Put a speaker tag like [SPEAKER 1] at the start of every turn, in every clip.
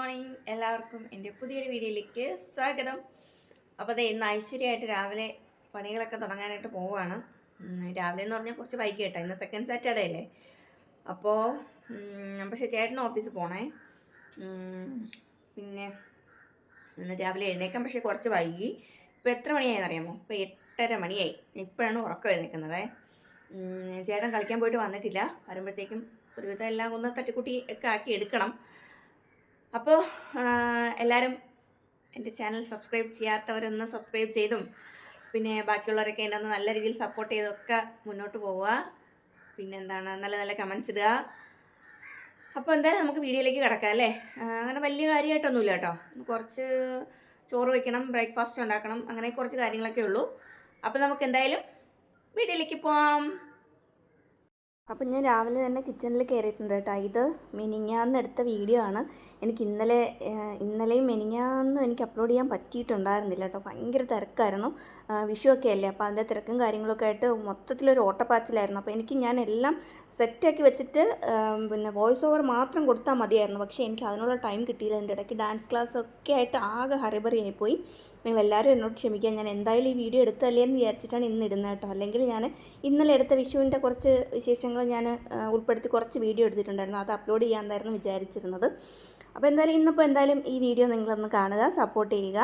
[SPEAKER 1] Morning എല്ലാവർക്കും എൻ്റെ പുതിയൊരു വീഡിയോയിലേക്ക് സ്വാഗതം. അപ്പോൾ അതെ ഇന്ന് ഐശ്വര്യമായിട്ട് രാവിലെ പണികളൊക്കെ തുടങ്ങാനായിട്ട് പോവുകയാണ്. രാവിലെ എന്ന് പറഞ്ഞാൽ കുറച്ച് വൈകി കേട്ടോ, ഇന്ന് സെക്കൻഡ് സാറ്റർഡേ അല്ലേ. അപ്പോൾ പക്ഷേ ചേട്ടന് ഓഫീസിൽ പോകണേ. പിന്നെ ഇന്ന് രാവിലെ എഴുന്നേക്കാൻ പക്ഷേ കുറച്ച് വൈകി. ഇപ്പോൾ എത്ര മണിയായെന്ന് അറിയാമോ? ഇപ്പോൾ 8:30 മണിയായി. ഇപ്പോഴാണ് ഉറക്കം എഴുന്നേക്കുന്നത്. ചേട്ടൻ കളിക്കാൻ പോയിട്ട് വന്നിട്ടില്ല. വരുമ്പോഴത്തേക്കും ഒരുവിധം എല്ലാം ഒന്ന് തട്ടിക്കുട്ടി ഒക്കെ ആക്കി എടുക്കണം. അപ്പോൾ എല്ലാവരും എൻ്റെ ചാനൽ സബ്സ്ക്രൈബ് ചെയ്യാത്തവരൊന്ന് സബ്സ്ക്രൈബ് ചെയ്തും പിന്നെ ബാക്കിയുള്ളവരൊക്കെ എന്നെ ഒന്ന് നല്ല രീതിയിൽ സപ്പോർട്ട് ചെയ്തൊക്കെ മുന്നോട്ട് പോവുക. പിന്നെന്താണ്, നല്ല നല്ല കമൻസ് ഇടുക. അപ്പോൾ എന്തായാലും നമുക്ക് വീഡിയോയിലേക്ക് കിടക്കാം അല്ലേ. അങ്ങനെ വലിയ കാര്യമായിട്ടൊന്നുമില്ല കേട്ടോ. കുറച്ച് ചോറ് വയ്ക്കണം, ബ്രേക്ക്ഫാസ്റ്റ് ഉണ്ടാക്കണം, അങ്ങനെ കുറച്ച് കാര്യങ്ങളൊക്കെ ഉള്ളൂ. അപ്പോൾ നമുക്ക് എന്തായാലും വീഡിയോയിലേക്ക് പോവാം. അപ്പം ഞാൻ രാവിലെ തന്നെ കിച്ചണിൽ കയറിയിട്ടുണ്ട് കേട്ടോ. ഇത് മിനിഞ്ഞാന്ന് എടുത്ത വീഡിയോ ആണ്. എനിക്ക് ഇന്നലെയും മിനിഞ്ഞാന്നും എനിക്ക് അപ്ലോഡ് ചെയ്യാൻ പറ്റിയിട്ടുണ്ടായിരുന്നില്ല കേട്ടോ. ഭയങ്കര തിരക്കായിരുന്നു. വിഷുവൊക്കെ അല്ലേ, അപ്പോൾ അതിൻ്റെ തിരക്കും കാര്യങ്ങളൊക്കെ ആയിട്ട് മൊത്തത്തിലൊരു ഓട്ടപ്പാച്ചിലായിരുന്നു. അപ്പോൾ ഞാൻ എല്ലാം സെറ്റാക്കി വെച്ചിട്ട് പിന്നെ വോയിസ് ഓവർ മാത്രം കൊടുത്താൽ മതിയായിരുന്നു. പക്ഷേ എനിക്ക് അതിനുള്ള ടൈം കിട്ടിയില്ല. എൻ്റെ ഇടയ്ക്ക് ഡാൻസ് ക്ലാസ് ഒക്കെ ആയിട്ട് ആകെ ഹറിബറി ആയിപ്പോയി. നിങ്ങളെല്ലാവരും എന്നോട് ക്ഷമിക്കുക. ഞാൻ എന്തായാലും ഈ വീഡിയോ എടുത്തല്ലേ എന്ന് വിചാരിച്ചിട്ടാണ് ഇന്ന് ഇടുന്നത് കേട്ടോ. അല്ലെങ്കിൽ ഞാൻ ഇന്നലെ എടുത്ത വിഷുവിൻ്റെ കുറച്ച് വിശേഷങ്ങൾ ഞാൻ ഉൾപ്പെടുത്തി കുറച്ച് വീഡിയോ എടുത്തിട്ടുണ്ടായിരുന്നു. അത് അപ്ലോഡ് ചെയ്യാമെന്നായിരുന്നു വിചാരിച്ചിരുന്നത്. അപ്പോൾ എന്തായാലും ഈ വീഡിയോ നിങ്ങളൊന്ന് കാണുക, സപ്പോർട്ട് ചെയ്യുക.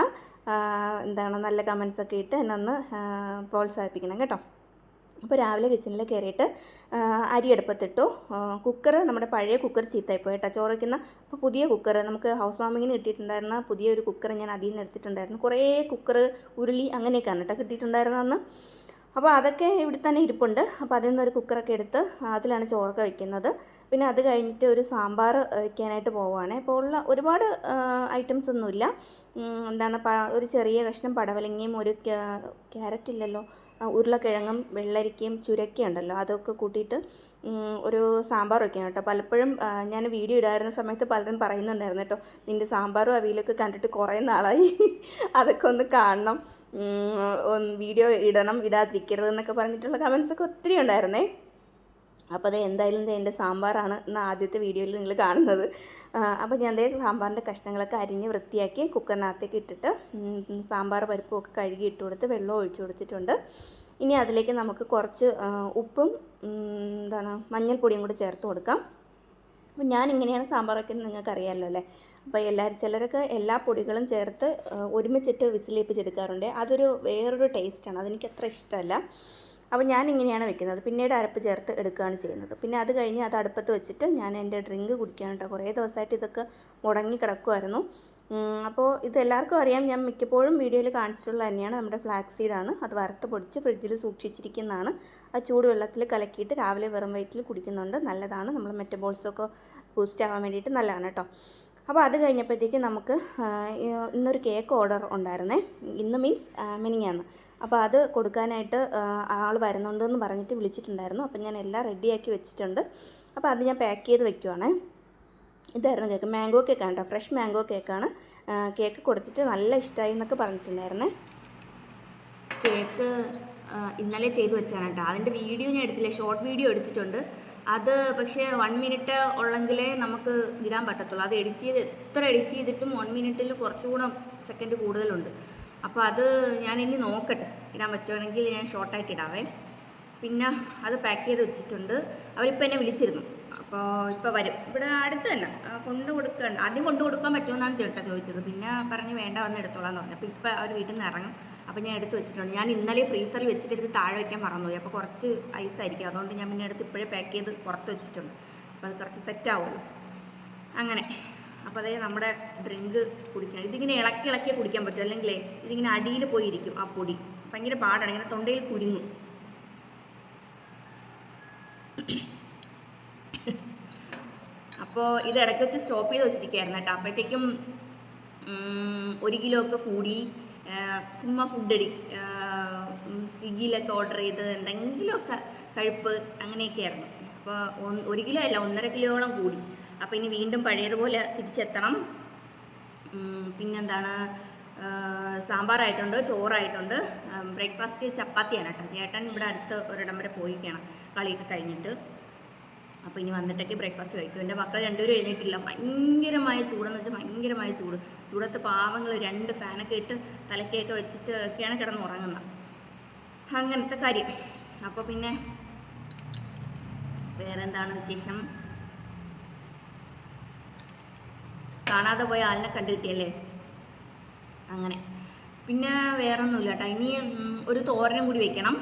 [SPEAKER 1] നല്ല കമൻസൊക്കെ ഇട്ട് എന്നെ ഒന്ന് പ്രോത്സാഹിപ്പിക്കണം കേട്ടോ. അപ്പോൾ രാവിലെ കിച്ചണിൽ കയറിയിട്ട് അരി അടുപ്പത്തിട്ടു. കുക്കർ, നമ്മുടെ പഴയ കുക്കർ ചീത്തയായിപ്പോയി കേട്ടോ, ചോറ് വയ്ക്കുന്ന. അപ്പോൾ പുതിയ കുക്കർ നമുക്ക് ഹൗസ് വാമിങ്ങിന് കിട്ടിയിട്ടുണ്ടായിരുന്ന പുതിയൊരു കുക്കർ ഞാൻ അതിൽ നിന്ന് എടുത്തിട്ടുണ്ടായിരുന്നു. കുറേ കുക്കർ, ഉരുളി അങ്ങനെയൊക്കെയാണ് കേട്ടോ കിട്ടിയിട്ടുണ്ടായിരുന്നതെന്ന്. അപ്പോൾ അതൊക്കെ ഇവിടെ തന്നെ ഇരിപ്പുണ്ട്. അപ്പോൾ അതിൽ നിന്നൊരു കുക്കറൊക്കെ എടുത്ത് അതിലാണ് ചോറൊക്കെ വയ്ക്കുന്നത്. പിന്നെ അത് കഴിഞ്ഞിട്ട് ഒരു സാമ്പാർ വയ്ക്കാനായിട്ട് പോവുകയാണ്. അപ്പോൾ ഉള്ള ഒരുപാട് ഐറ്റംസ് ഒന്നുമില്ല. ഒരു ചെറിയ കഷ്ണം പടവലങ്ങയും ഒരു ക്യാരറ്റ് ഇല്ലല്ലോ, ഉരുളക്കിഴങ്ങും വെള്ളരിക്കയും ചുരക്കയും ഉണ്ടല്ലോ, അതൊക്കെ കൂട്ടിയിട്ട് ഒരു സാമ്പാർ വയ്ക്കണം കേട്ടോ. പലപ്പോഴും ഞാൻ വീഡിയോ ഇടായിരുന്ന സമയത്ത് പലരും പറയുന്നുണ്ടായിരുന്നു കേട്ടോ, നിൻ്റെ സാമ്പാറും അവിയലൊക്കെ കണ്ടിട്ട് കുറേ നാളായി, അതൊക്കെ ഒന്ന് കാണണം, വീഡിയോ ഇടണം, ഇടാതിരിക്കരുത് എന്നൊക്കെ പറഞ്ഞിട്ടുള്ള കമൻസൊക്കെ ഒത്തിരി ഉണ്ടായിരുന്നേ. അപ്പോൾ അത് എന്തായാലും എൻ്റെ സാമ്പാറാണ് ഇന്ന് ആദ്യത്തെ വീഡിയോയിൽ നിങ്ങൾ കാണുന്നത്. അപ്പോൾ ഞാൻ സാമ്പാറിൻ്റെ കഷ്ണങ്ങളൊക്കെ അരിഞ്ഞ് വൃത്തിയാക്കി കുക്കറിനകത്തേക്ക് ഇട്ടിട്ട് സാമ്പാർ പരിപ്പും ഒക്കെ കഴുകി ഇട്ട് കൊടുത്ത് വെള്ളം ഒഴിച്ചു കൊടുത്തിട്ടുണ്ട്. ഇനി അതിലേക്ക് നമുക്ക് കുറച്ച് ഉപ്പും മഞ്ഞൾപ്പൊടിയും കൂടി ചേർത്ത് കൊടുക്കാം. അപ്പോൾ ഞാൻ ഇങ്ങനെയാണ് സാമ്പാർ വയ്ക്കുന്നത്, നിങ്ങൾക്ക് അറിയാമല്ലോ അല്ലേ. അപ്പോൾ ചിലരൊക്കെ എല്ലാ പൊടികളും ചേർത്ത് ഒരുമിച്ചിട്ട് വിസിലേപ്പിച്ചെടുക്കാറുണ്ട്. അതൊരു വേറൊരു ടേസ്റ്റാണ്, അതെനിക്ക് അത്ര ഇഷ്ടമല്ല. അപ്പോൾ ഞാൻ ഇങ്ങനെയാണ് വെക്കുന്നത്. പിന്നീട് അരപ്പ് ചേർത്ത് എടുക്കുകയാണ് ചെയ്യുന്നത്. പിന്നെ അത് കഴിഞ്ഞ് അത് അടുപ്പത്ത് വെച്ചിട്ട് ഞാൻ എൻ്റെ ഡ്രിങ്ക് കുടിക്കാൻ കേട്ടോ. കുറേ ദിവസമായിട്ട് ഇതൊക്കെ മുടങ്ങി കിടക്കുമായിരുന്നു. അപ്പോൾ ഇതെല്ലാവർക്കും അറിയാം, ഞാൻ മിക്കപ്പോഴും വീഡിയോയിൽ കാണിച്ചിട്ടുള്ളത് തന്നെയാണ്. നമ്മുടെ ഫ്ലാക്സ് സീഡാണ്, അത് വറുത്ത് പൊടിച്ച് ഫ്രിഡ്ജിൽ സൂക്ഷിച്ചിരിക്കുന്നതാണ്. അത് ചൂടുവെള്ളത്തിൽ കലക്കിയിട്ട് രാവിലെ വെറും വയറ്റിൽ കുടിക്കുന്നുണ്ട്, നല്ലതാണ്. നമ്മൾ മെറ്റബോൾസൊക്കെ ബൂസ്റ്റ് ആവാൻ വേണ്ടിയിട്ട് നല്ലതാണ് കേട്ടോ. അപ്പോൾ അത് കഴിഞ്ഞപ്പോഴത്തേക്ക് നമുക്ക് ഇന്നൊരു കേക്ക് ഓർഡർ ഉണ്ടായിരുന്നേ. ഇന്ന് മീൻസ് മിനിഞ്ഞാന്ന്. അപ്പോൾ അത് കൊടുക്കാനായിട്ട് ആൾ വരുന്നുണ്ടെന്ന് പറഞ്ഞിട്ട് വിളിച്ചിട്ടുണ്ടായിരുന്നു. അപ്പോൾ ഞാൻ എല്ലാം റെഡിയാക്കി വെച്ചിട്ടുണ്ട്. അപ്പോൾ അത് ഞാൻ പാക്ക് ചെയ്ത് വെക്കുവാണ്. ഇതായിരുന്നു കേക്ക്, മാംഗോ കേക്കാണ് കേട്ടോ, ഫ്രഷ് മാംഗോ കേക്കാണ്. കേക്ക് കൊടുത്തിട്ട് നല്ല ഇഷ്ടമായി എന്നൊക്കെ പറഞ്ഞിട്ടുണ്ടായിരുന്നേ. കേക്ക് ഇന്നലെ ചെയ്ത് വെച്ചാണ് കേട്ടോ. അതിൻ്റെ വീഡിയോ ഞാൻ എടുത്തില്ല, ഷോർട്ട് വീഡിയോ എടുത്തിട്ടുണ്ട്. അത് പക്ഷേ 1 മിനിറ്റ് ഉള്ളെങ്കിലേ നമുക്ക് ഇടാൻ പറ്റത്തുള്ളൂ. അത് എത്ര എഡിറ്റ് ചെയ്തിട്ടും 1 മിനിറ്റിൽ കുറച്ചുകൂടെ സെക്കൻഡ് കൂടുതലുണ്ട്. അപ്പോൾ അത് ഞാനിനി നോക്കട്ടെ, ഇടാൻ പറ്റുവാണെങ്കിൽ ഞാൻ ഷോർട്ടായിട്ട് ഇടാവേ. പിന്നെ അത് പാക്ക് ചെയ്ത് വെച്ചിട്ടുണ്ട്. അവരിപ്പോൾ എന്നെ വിളിച്ചിരുന്നു. അപ്പോൾ ഇപ്പോൾ വരും, ഇവിടെ അടുത്ത് തന്നെ ആദ്യം കൊണ്ടു കൊടുക്കാൻ പറ്റുമെന്നാണ് ചേട്ടാ ചോദിച്ചത്. പിന്നെ പറഞ്ഞ് വേണ്ട, വന്ന് എടുത്തോളാം എന്ന് പറഞ്ഞു. അപ്പോൾ ഇപ്പോൾ അവർ വീട്ടിൽ നിന്ന് ഇറങ്ങും. അപ്പോൾ ഞാൻ എടുത്ത് വെച്ചിട്ടുണ്ട്. ഞാൻ ഇന്നലെ ഫ്രീസറിൽ വെച്ചിട്ട് എടുത്ത് താഴെ വയ്ക്കാൻ മറന്നുപോയി. അപ്പോൾ കുറച്ച് ഐസായിരിക്കും, അതുകൊണ്ട് ഞാൻ പിന്നെ എടുത്ത് ഇപ്പോഴേ പാക്ക് ചെയ്ത് പുറത്ത് വെച്ചിട്ടുണ്ട്. അപ്പോൾ അത് കുറച്ച് സെറ്റ് ആവുമല്ലോ അങ്ങനെ. അപ്പോൾ അതേ നമ്മുടെ ഡ്രിങ്ക് കുടിക്കണം. ഇതിങ്ങനെ ഇളക്കിയേ കുടിക്കാൻ പറ്റും, അല്ലെങ്കിൽ ഇതിങ്ങനെ അടിയിൽ പോയിരിക്കും ആ പൊടി. ഭയങ്കര പാടാണ്, ഇങ്ങനെ തൊണ്ടയിൽ കുരുങ്ങും. അപ്പോൾ ഇത് ഇടയ്ക്ക് വെച്ച് സ്റ്റോപ്പ് ചെയ്ത് വെച്ചിരിക്കുകയായിരുന്നു കേട്ടോ. അപ്പോഴത്തേക്കും 1 കിലോ ഒക്കെ കൂടി. ചുമ്മാ ഫുഡടി സ്വിഗ്ഗിയിലൊക്കെ ഓർഡർ ചെയ്ത് എന്തെങ്കിലുമൊക്കെ കഴിപ്പ് അങ്ങനെയൊക്കെയായിരുന്നു. അപ്പോൾ 1 കിലോ അല്ല, 1.5 കിലോയോളം കൂടി. അപ്പോൾ ഇനി വീണ്ടും പഴയതുപോലെ തിരിച്ചെത്തണം. സാമ്പാറായിട്ടുണ്ട്, ചോറായിട്ടുണ്ട്. ബ്രേക്ക്ഫാസ്റ്റ് ചപ്പാത്തിയാണ് കേട്ടോ. ചേട്ടൻ ഇവിടെ അടുത്ത് ഒരിടം വരെ പോയിക്കണം കളിയൊക്കെ കഴിഞ്ഞിട്ട്. അപ്പോൾ ഇനി വന്നിട്ടൊക്കെ ബ്രേക്ക്ഫാസ്റ്റ് കഴിക്കും. എൻ്റെ മക്കൾ രണ്ടുപേരും എഴുന്നേറ്റില്ല. ഭയങ്കരമായ ചൂടെന്ന് വെച്ചാൽ ഭയങ്കരമായ ചൂടത്ത് പാവങ്ങൾ 2 ഫാനൊക്കെ ഇട്ട് തലക്കൊക്കെ വെച്ചിട്ട് ഒക്കെയാണ് കിടന്നുറങ്ങുന്നത്. അങ്ങനത്തെ കാര്യം. അപ്പോൾ പിന്നെ വേറെ എന്താണ് വിശേഷം? കാണാതെ പോയ ആളിനെ കണ്ടു കിട്ടിയല്ലേ. അങ്ങനെ പിന്നെ വേറൊന്നുമില്ല കേട്ടോ. ഇനി ഒരു തോരനും കൂടി വെക്കണം.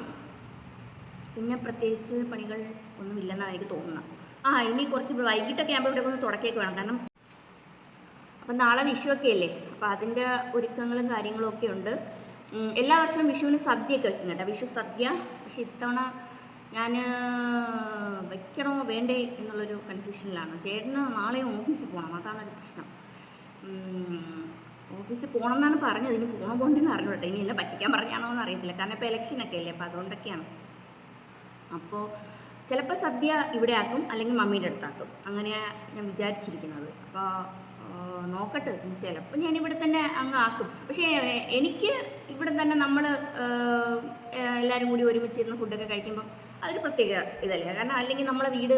[SPEAKER 1] പിന്നെ പ്രത്യേകിച്ച് പണികൾ ഒന്നുമില്ലെന്നാണ് എനിക്ക് തോന്നുന്നത്. ഇനി കുറച്ച് വൈകിട്ടൊക്കെ ആകുമ്പോൾ ഇവിടെ ഒന്ന് തുടക്കുകയൊക്കെ വേണം. കാരണം അപ്പം നാളെ വിഷുവൊക്കെ അല്ലേ. അപ്പോൾ അതിൻ്റെ ഒരുക്കങ്ങളും കാര്യങ്ങളും ഒക്കെ ഉണ്ട്. എല്ലാ വർഷവും വിഷുവിന് സദ്യയൊക്കെ വെക്കും കേട്ടോ, വിഷു സദ്യ. പക്ഷെ ഇത്തവണ ഞാൻ വെക്കണോ വേണ്ടേ എന്നുള്ളൊരു കൺഫ്യൂഷനിലാണ്. ചേട്ടന് നാളെ ഓഫീസിൽ പോകണം, അതാണൊരു പ്രശ്നം. ഓഫീസിൽ പോകണം എന്നാണ് പറഞ്ഞത്. ഇനി പോകണമെന്ന് അറിഞ്ഞോട്ടെ. ഇനി എന്നെ പറ്റിക്കാൻ പറഞ്ഞാണോ എന്ന് അറിയത്തില്ല. കാരണം ഇപ്പോൾ ഇലക്ഷനൊക്കെ അല്ലേ, അപ്പോൾ അതുകൊണ്ടൊക്കെയാണ്. അപ്പോൾ ചിലപ്പോൾ സദ്യ ഇവിടെ ആക്കും, അല്ലെങ്കിൽ മമ്മിയുടെ അടുത്താക്കും. അങ്ങനെയാണ് ഞാൻ വിചാരിച്ചിരിക്കുന്നത്. അപ്പോൾ നോക്കട്ടെ, ചിലപ്പോൾ ഞാനിവിടെ തന്നെ അങ്ങ് ആക്കും. പക്ഷേ എനിക്ക് ഇവിടെ തന്നെ നമ്മൾ എല്ലാവരും കൂടി ഒരുമിച്ചിരുന്ന് ഫുഡൊക്കെ കഴിക്കുമ്പം അതൊരു പ്രത്യേക ഇതല്ലേ. കാരണം അല്ലെങ്കിൽ നമ്മളെ വീട്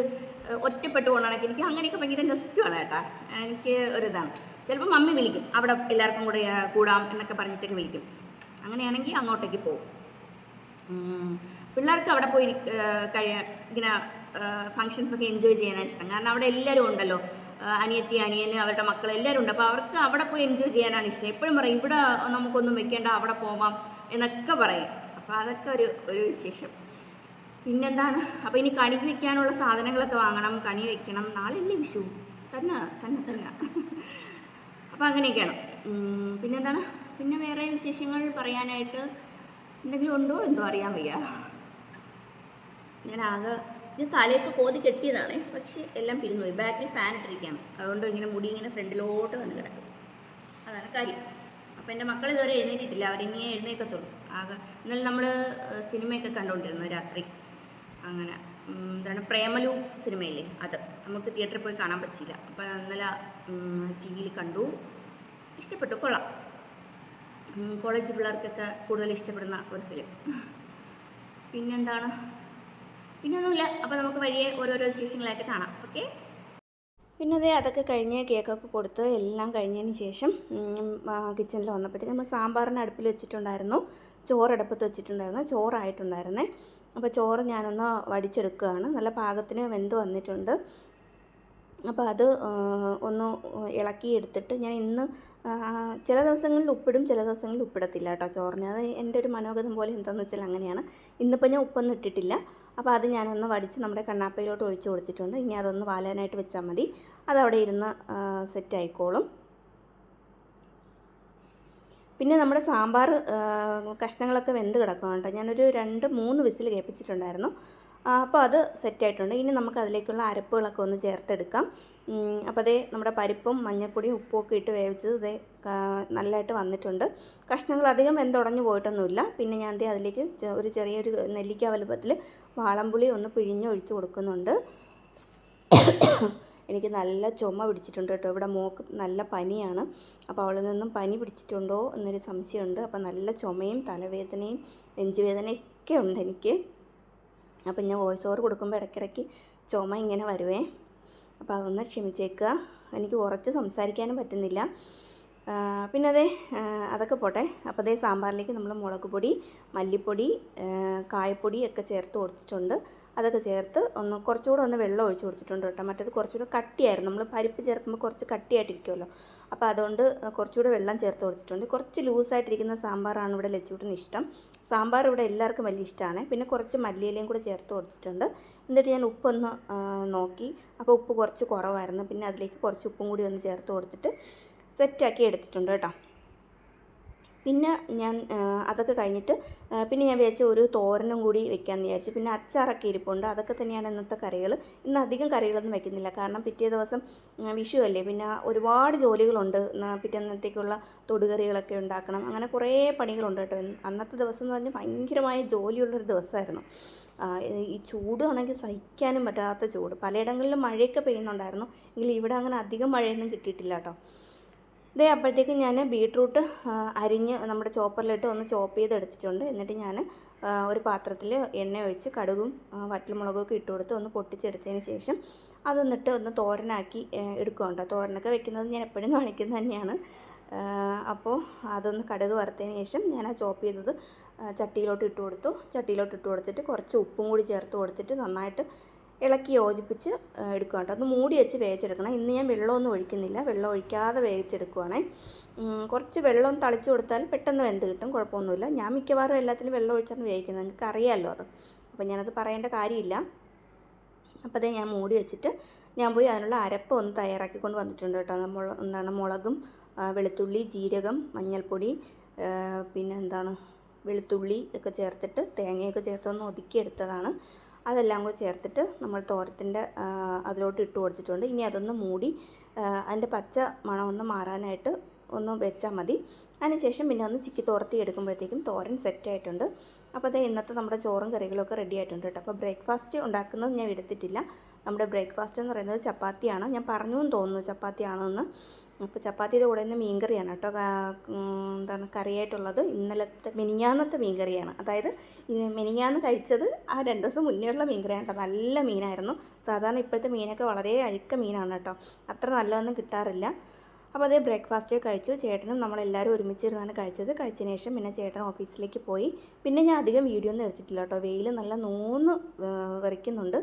[SPEAKER 1] ഒറ്റപ്പെട്ടു പോകണമെങ്കിൽ എനിക്ക് അങ്ങനെയൊക്കെ ഭയങ്കര നെസ്റ്റുമാണ് കേട്ടോ. എനിക്ക് ഒരിതാണ്. ചിലപ്പോൾ മമ്മി വിളിക്കും, അവിടെ എല്ലാവർക്കും കൂടെ കൂടാം എന്നൊക്കെ പറഞ്ഞിട്ടൊക്കെ വിളിക്കും. അങ്ങനെയാണെങ്കിൽ അങ്ങോട്ടേക്ക് പോകും. പിള്ളേർക്ക് അവിടെ പോയി ഇങ്ങനെ ഫങ്ഷൻസൊക്കെ എൻജോയ് ചെയ്യാനാണ് ഇഷ്ടം. കാരണം അവിടെ എല്ലാവരും ഉണ്ടല്ലോ, അനിയത്തി അനിയന് അവരുടെ മക്കൾ എല്ലാവരും ഉണ്ട്. അപ്പോൾ അവർക്ക് അവിടെ പോയി എൻജോയ് ചെയ്യാനാണ് ഇഷ്ടം. എപ്പോഴും പറയും ഇവിടെ നമുക്കൊന്നും വെക്കേണ്ട, അവിടെ പോവാം എന്നൊക്കെ പറയും. അപ്പോൾ അതൊക്കെ ഒരു വിശേഷം. പിന്നെന്താണ്, അപ്പോൾ ഇനി കണിക്ക് വെക്കാനുള്ള സാധനങ്ങളൊക്കെ വാങ്ങണം, കണി വെക്കണം. നാളെ അല്ലേ വിഷു, തന്നെ. അപ്പോൾ അങ്ങനെയൊക്കെയാണ്. പിന്നെന്താണ്, പിന്നെ വേറെ വിശേഷങ്ങൾ പറയാനായിട്ട് എന്തെങ്കിലും ഉണ്ടോ എന്തോ അറിയാൻ വയ്യ. ഞാൻ തലയൊക്കെ കോതി കെട്ടിയതാണ്, പക്ഷേ എല്ലാം പിരിഞ്ഞുപോയി. ബാക്കിൽ ഫാൻ ഇട്ടിരിക്കുകയാണ്, അതുകൊണ്ട് ഇങ്ങനെ മുടി ഇങ്ങനെ ഫ്രണ്ടിലോട്ട് വന്ന് കിടക്കും. അതാണ് കാര്യം. അപ്പോൾ എൻ്റെ മക്കൾ ഇതുവരെ എഴുന്നേറ്റിട്ടില്ല, അവരിനിയേ എഴുന്നേക്കത്തുള്ളൂ. ഇന്നലെ നമ്മൾ സിനിമയൊക്കെ കണ്ടുകൊണ്ടിരുന്നു രാത്രി. അങ്ങനെ എന്താണ് പ്രേമലു സിനിമയില്ലേ, അത് നമുക്ക് തിയേറ്ററിൽ പോയി കാണാൻ പറ്റിയില്ല. അപ്പോൾ ഇന്നലെ ടി വിയിൽ കണ്ടു, ഇഷ്ടപ്പെട്ടു, കൊള്ളാം. കോളേജ് പിള്ളേർക്കൊക്കെ കൂടുതൽ ഇഷ്ടപ്പെടുന്ന ഒരു ഫിലിം. പിന്നെന്താണ്, പിന്നൊന്നുമില്ല. അപ്പോൾ നമുക്ക് വഴിയെ ഓരോരോ വിശേഷങ്ങളായിട്ട് കാണാം. ഓക്കെ. പിന്നെ അതൊക്കെ കഴിഞ്ഞ് കേക്കൊക്കെ കൊടുത്ത് എല്ലാം കഴിഞ്ഞതിന് ശേഷം കിച്ചണിൽ വന്നപ്പോഴത്തേക്ക് നമ്മൾ സാമ്പാറിന് അടുപ്പിൽ വെച്ചിട്ടുണ്ടായിരുന്നു, ചോറടുപ്പത്ത് വെച്ചിട്ടുണ്ടായിരുന്നു, ചോറായിട്ടുണ്ടായിരുന്നേ. അപ്പോൾ ചോറ് ഞാനൊന്ന് വടിച്ചെടുക്കുകയാണ്. നല്ല പാകത്തിന് വെന്ത് വന്നിട്ടുണ്ട്. അപ്പോൾ അത് ഒന്ന് ഇളക്കി എടുത്തിട്ട് ഞാൻ ഇന്ന് ചില ദിവസങ്ങളിൽ ഉപ്പിടും, ചില ദിവസങ്ങളിൽ ഉപ്പിടത്തില്ല കേട്ടോ ചോറിന്. അത് എൻ്റെ ഒരു മനോഗതം പോലെ എന്താണെന്ന് വെച്ചാൽ അങ്ങനെയാണ്. ഇന്നിപ്പോൾ ഞാൻ ഉപ്പൊന്നും ഇട്ടിട്ടില്ല. അപ്പോൾ അത് ഞാനൊന്ന് വടിച്ച് നമ്മുടെ കണ്ണാപ്പയിലോട്ട് ഒഴിച്ച് കൊടുത്തിട്ടുണ്ട്. ഇനി അതൊന്ന് വാലാനായിട്ട് വെച്ചാൽ മതി, അതവിടെ ഇരുന്ന് സെറ്റ് ആയിക്കോളും. പിന്നെ നമ്മുടെ സാമ്പാർ കഷ്ണങ്ങളൊക്കെ വെന്ത് കിടക്കണം കേട്ടോ. ഞാനൊരു 2-3 വിസിൽ കേൾപ്പിച്ചിട്ടുണ്ടായിരുന്നു. അപ്പോൾ അത് സെറ്റായിട്ടുണ്ട്. ഇനി നമുക്ക് അതിലേക്കുള്ള അരപ്പുകളൊക്കെ ഒന്ന് ചേർത്തെടുക്കാം. അപ്പോൾ അതേ നമ്മുടെ പരിപ്പും മഞ്ഞൾപ്പൊടിയും ഉപ്പും ഒക്കെ ഇട്ട് വേവിച്ചത് ഇതേ നല്ലതായിട്ട് വന്നിട്ടുണ്ട്. കഷ്ണങ്ങൾ അധികം വെന്തുടഞ്ഞു പോയിട്ടൊന്നുമില്ല. പിന്നെ ഞാൻ അതിലേക്ക് ഒരു ചെറിയൊരു നെല്ലിക്ക വലുപ്പത്തിൽ വാളംപുളി ഒന്ന് പിഴിഞ്ഞൊഴിച്ച് കൊടുക്കുന്നുണ്ട്. എനിക്ക് നല്ല ചുമ പിടിച്ചിട്ടുണ്ട് കേട്ടോ. ഇവിടെ മോൾക്ക് നല്ല പനിയാണ്. അപ്പോൾ അവളിൽ നിന്നും പനി പിടിച്ചിട്ടുണ്ടോ എന്നൊരു സംശയമുണ്ട്. അപ്പോൾ നല്ല ചുമയും തലവേദനയും നെഞ്ചുവേദനയൊക്കെ ഉണ്ട് എനിക്ക്. അപ്പം ഞാൻ വോയിസ് ഓവർ കൊടുക്കുമ്പോൾ ഇടയ്ക്കിടയ്ക്ക് ചുമ ഇങ്ങനെ വരുവേ. അപ്പോൾ അതൊന്ന് ക്ഷമിച്ചേക്കുക. എനിക്ക് കുറച്ച് സംസാരിക്കാനും പറ്റുന്നില്ല. പിന്നെ അതൊക്കെ പോട്ടെ. അപ്പോൾ സാമ്പാറിലേക്ക് നമ്മൾ മുളക് പൊടി, മല്ലിപ്പൊടി, കായപ്പൊടി ഒക്കെ ചേർത്ത് കൊടുത്തിട്ടുണ്ട്. അതൊക്കെ ചേർത്ത് കുറച്ചുകൂടെ ഒന്ന് വെള്ളം ഒഴിച്ച് കൊടുത്തിട്ടുണ്ട് കേട്ടോ. മറ്റേത് കുറച്ചുകൂടെ കട്ടിയായിരുന്നു, നമ്മൾ പരിപ്പ് ചേർക്കുമ്പോൾ കുറച്ച് കട്ടിയായിട്ടിരിക്കുമല്ലോ. അപ്പോൾ അതുകൊണ്ട് കുറച്ചുകൂടെ വെള്ളം ചേർത്ത് കൊടുത്തിട്ടുണ്ട്. കുറച്ച് ലൂസായിട്ടിരിക്കുന്ന സാമ്പാറാണ് ഇവിടെ ലച്ചുവിന് ഇഷ്ടം. സാമ്പാർ ഇവിടെ എല്ലാവർക്കും വലിയ ഇഷ്ടമാണ്. പിന്നെ കുറച്ച് മല്ലിയിലയും കൂടെ ചേർത്ത് കൊടുത്തിട്ടുണ്ട്. എന്നിട്ട് ഞാൻ ഉപ്പൊന്ന് നോക്കി, അപ്പോൾ ഉപ്പ് കുറച്ച് കുറവായിരുന്നു. പിന്നെ അതിലേക്ക് കുറച്ച് ഉപ്പും കൂടി ഒന്ന് ചേർത്ത് കൊടുത്തിട്ട് സെറ്റാക്കി എടുത്തിട്ടുണ്ട് കേട്ടോ. പിന്നെ ഞാൻ അതൊക്കെ കഴിഞ്ഞിട്ട് പിന്നെ ഞാൻ വിചാരിച്ചു ഒരു തോരനും കൂടി വെക്കാമെന്ന് വിചാരിച്ചു. പിന്നെ അച്ചാറൊക്കെ ഇരിപ്പുണ്ട്. അതൊക്കെ തന്നെയാണ് ഇന്നത്തെ കറികൾ. ഇന്ന് അധികം കറികളൊന്നും വെക്കുന്നില്ല, കാരണം പിറ്റേ ദിവസം വിഷു അല്ലേ. പിന്നെ ഒരുപാട് ജോലികളുണ്ട്. പിറ്റേന്നത്തേക്കുള്ള തൊടുകറികളൊക്കെ ഉണ്ടാക്കണം. അങ്ങനെ കുറേ പണികളുണ്ട് കേട്ടോ. അന്നത്തെ ദിവസം എന്ന് പറഞ്ഞാൽ ഭയങ്കരമായ ജോലിയുള്ളൊരു ദിവസമായിരുന്നു. ഈ ചൂടാണെങ്കിൽ സഹിക്കാനും പറ്റാത്ത ചൂട്. പലയിടങ്ങളിലും മഴയൊക്കെ പെയ്യുന്നുണ്ടായിരുന്നു, എങ്കിലും ഇവിടെ അങ്ങനെ അധികം മഴയൊന്നും കിട്ടിയിട്ടില്ല കേട്ടോ. അപ്പോഴത്തേക്കും ഞാൻ ബീട്രൂട്ട് അരിഞ്ഞ് നമ്മുടെ ചോപ്പറിലിട്ട് ഒന്ന് ചോപ്പ് ചെയ്തെടുത്തിട്ടുണ്ട്. എന്നിട്ട് ഞാൻ ഒരു പാത്രത്തിൽ എണ്ണ ഒഴിച്ച് കടുകും വറ്റൽമുളകൊക്കെ ഇട്ട് കൊടുത്ത് ഒന്ന് പൊട്ടിച്ചെടുത്തതിന് ശേഷം അതൊന്നിട്ട് ഒന്ന് തോരനാക്കി എടുക്കുകയുണ്ടോ. തോരനൊക്കെ വെക്കുന്നത് ഞാൻ എപ്പോഴും കാണിക്കുന്നത് തന്നെയാണ്. അപ്പോൾ അതൊന്ന് കടുക് വറുത്തതിന് ശേഷം ഞാൻ ആ ചോപ്പ് ചെയ്തത് ചട്ടിയിലോട്ട് ഇട്ട് കൊടുത്തു. ചട്ടിയിലോട്ട് ഇട്ട് കൊടുത്തിട്ട് കുറച്ച് ഉപ്പും കൂടി ചേർത്ത് കൊടുത്തിട്ട് നന്നായിട്ട് ഇളക്കി യോജിപ്പിച്ച് എടുക്കുക കേട്ടോ. ഒന്ന് മൂടി വെച്ച് വേവിച്ചെടുക്കണം. ഇന്ന് ഞാൻ വെള്ളമൊന്നും ഒഴിക്കുന്നില്ല, വെള്ളം ഒഴിക്കാതെ വേവിച്ചെടുക്കുവാണേ. കുറച്ച് വെള്ളം തളിച്ച് കൊടുത്താൽ പെട്ടെന്ന് വെന്ത് കിട്ടും, കുഴപ്പമൊന്നുമില്ല. ഞാൻ മിക്കവാറും എല്ലാത്തിലും വെള്ളം ഒഴിച്ചാണ് വേവിക്കുന്നത്, നിങ്ങൾക്ക് അറിയാമല്ലോ അത്. അപ്പോൾ ഞാനത് പറയേണ്ട കാര്യമില്ല. അപ്പോൾ അതേ ഞാൻ മൂടി വെച്ചിട്ട് ഞാൻ പോയി അതിനുള്ള അരപ്പ് ഒന്ന് തയ്യാറാക്കിക്കൊണ്ട് വന്നിട്ടുണ്ട് കേട്ടോ. മുളകും വെളുത്തുള്ളി, ജീരകം, മഞ്ഞൾപ്പൊടി, പിന്നെ വെളുത്തുള്ളി ഒക്കെ ചേർത്തിട്ട് തേങ്ങയൊക്കെ ചേർത്തൊന്ന് ഒതുക്കിയെടുത്തതാണ്. അതെല്ലാം കൂടി ചേർത്തിട്ട് നമ്മൾ തോരത്തിൻ്റെ അതിലോട്ട് ഇട്ട് കൊടുത്തിട്ടുണ്ട്. ഇനി അതൊന്ന് മൂടി അതിൻ്റെ പച്ച മണം ഒന്ന് മാറാനായിട്ട് ഒന്ന് വെച്ചാൽ മതി. അതിനുശേഷം പിന്നെ ഒന്ന് ചിക്കി തോർത്തി എടുക്കുമ്പോഴത്തേക്കും തോരൻ സെറ്റായിട്ടുണ്ട്. അപ്പോൾ അത് ഇന്നത്തെ നമ്മുടെ ചോറും കറികളൊക്കെ റെഡി ആയിട്ടുണ്ട് കേട്ടോ. അപ്പോൾ ബ്രേക്ക്ഫാസ്റ്റ് ഉണ്ടാക്കുന്നത് ഞാൻ എടുത്തിട്ടില്ല. നമ്മുടെ ബ്രേക്ക്ഫാസ്റ്റ് എന്ന് പറയുന്നത് ചപ്പാത്തിയാണ്. ഞാൻ പറഞ്ഞു എന്ന് തോന്നുന്നു ചപ്പാത്തിയാണെന്ന്. അപ്പോൾ ചപ്പാത്തിയുടെ കൂടെ തന്നെ മീൻ കറിയാണ് കേട്ടോ കറിയായിട്ടുള്ളത്. മിനിഞ്ഞാന്നത്തെ മീൻ കറിയാണ്. അതായത് മിനിഞ്ഞാന്ന് കഴിച്ചത് ആ 2 ദിവസം മുന്നേ ഉള്ള മീൻ കറിയാണ് കേട്ടോ. നല്ല മീനായിരുന്നു. സാധാരണ ഇപ്പോഴത്തെ മീനൊക്കെ വളരെ അഴുക്ക മീനാണ് കേട്ടോ, അത്ര നല്ലതൊന്നും കിട്ടാറില്ല. അപ്പോൾ അതേ ബ്രേക്ക്ഫാസ്റ്റ് കഴിച്ചു. ചേട്ടനും നമ്മളെല്ലാവരും ഒരുമിച്ചിരുന്നാണ് കഴിച്ചത്. കഴിച്ചതിന് ശേഷം പിന്നെ ചേട്ടൻ ഓഫീസിലേക്ക് പോയി. പിന്നെ ഞാൻ അധികം വീഡിയോ ഒന്നും എടുത്തിട്ടില്ല കേട്ടോ, വെയിൽ നല്ല നൂന്ന് വരയ്ക്കുന്നുണ്ട്.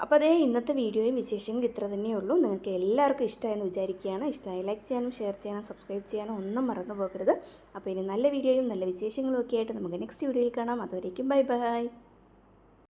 [SPEAKER 1] അപ്പോൾ അതേ ഇന്നത്തെ വീഡിയോയും വിശേഷങ്ങൾ ഇത്ര തന്നെയുള്ളൂ. നിങ്ങൾക്ക് എല്ലാവർക്കും ഇഷ്ടമായെന്ന് വിചാരിക്കുകയാണ്. ഇഷ്ടമായി ലൈക്ക് ചെയ്യാനും ഷെയർ ചെയ്യാനും സബ്സ്ക്രൈബ് ചെയ്യാനും ഒന്നും മറന്നു പോകരുത്. അപ്പോൾ ഇനി നല്ല വീഡിയോയും നല്ല വിശേഷങ്ങളും ഒക്കെ ആയിട്ട് നമുക്ക് നെക്സ്റ്റ് വീഡിയോയിൽ കാണാം. അതുവരേക്കും ബൈ ബൈ.